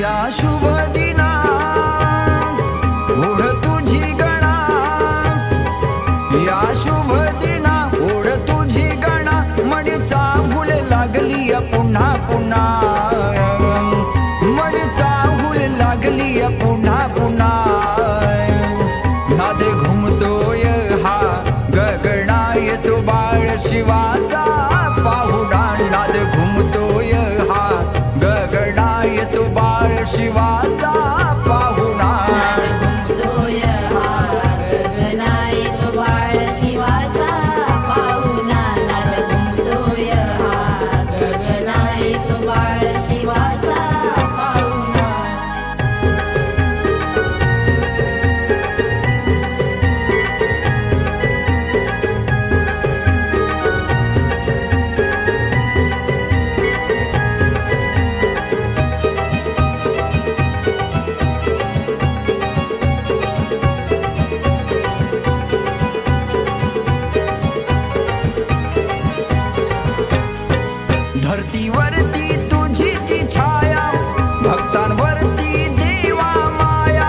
या शुभ दिना ओढ तुझी गणा, या शुभ दिना ओढ तुझी गणा, मणीचा भूल लागली पुन्हा पुन्हा, मणीचा भूल लागली पुन्हा पुन्हा, नाद घुमतोय हा गगनाय तो बाळ शिवाचा पाहुणा, नाद घुमतोय हा गगनाय तो बाळ शिवाचा पाहुणा, घुमतोय हा गगनाय तो बाळ शिवाचा पाहुणा, नाद घुमतोय हा गगनाय तो बाळ शिवाचा पाहुणा. धरतीवरती तुझी ती छाया, भक्तांवरती देवा माया,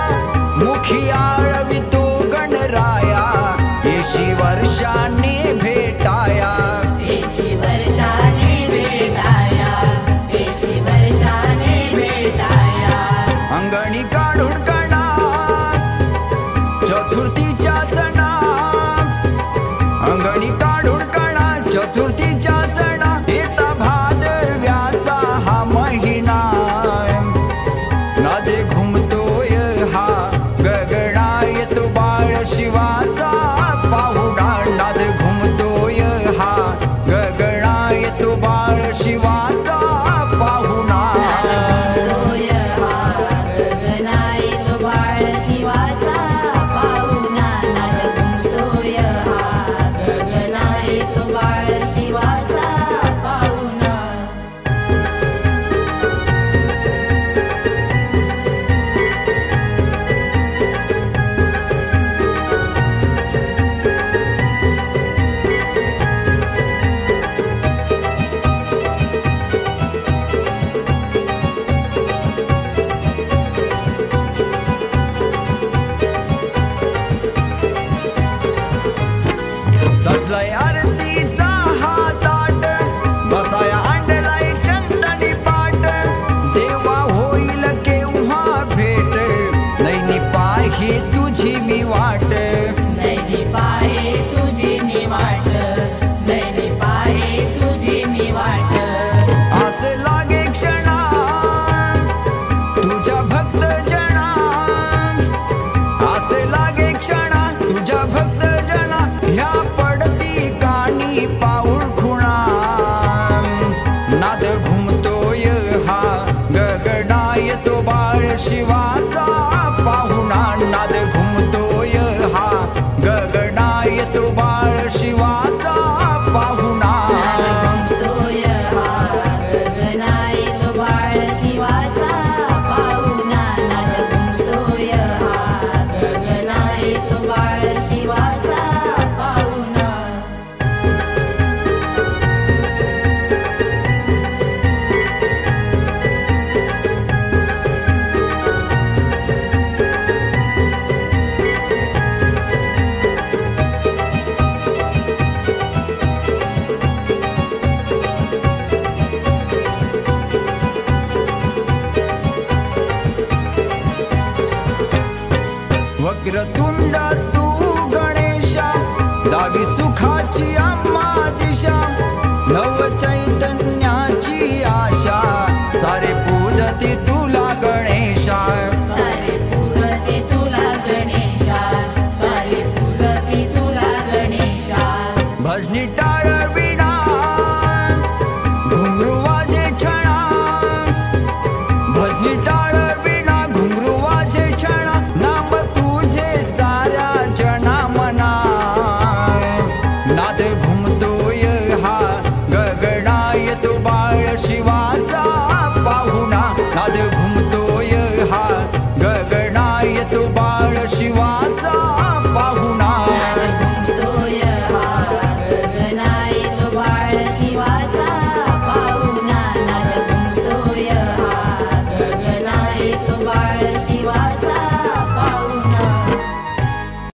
मुखी आळवितो गणराया, येशी वर्षाने भेटाया, येशी वर्षाने भेटाया, येशी वर्षाने भेटाया. अंगणी काढून कणा चतुर्थीच्या सणा, अंगणी काढून कणा चतुर्थीच्या सणा, येता भादव्याचा हा महिना, नादे घुमतोय हा गगनाय तो बाळ शिवाचा पाहुणा, नाद घुमतोय हा गगनाय तो बाळ शिवाचा पाहुणा. घुमतोय हा गगनाय तो बाळ शिवाचा पाहुणा, नाद घुमतोय हा गगनाय तो बाळ शिवाचा पाहुणा. सजलाय आरतीचा हा ताट, बसाया अंडलाय चंदनी पाट, देवा होईल केव्हा भेट, नैनी पाही तुझी मी वाट, नैनी पाहे तुझी मी वाट, नैनी पाहे तुझी मी वाट. असे लागे क्षणा तुझ्या भक्त जना, असे लागे क्षणा तुझ्या भक्त जना, ह्या पडती कानी पाऊल खुणा, नाद घुमतोय हा गगनाय तो बाळ शिवाचा पाहुणा, नाद घुमतोय हा गगनाय तो बाळ शिवाचा पाहुणा. घुमतोय हा गगनाय तो बाळ शिवाचा पाहुणा, नाद घुमतोय हा गगनाय तो बाळ शिवाचा पाहुणा. वक्रतुंड तू गणेशा, दावी सुखाची आम्हा दिशा, नव चैतन्य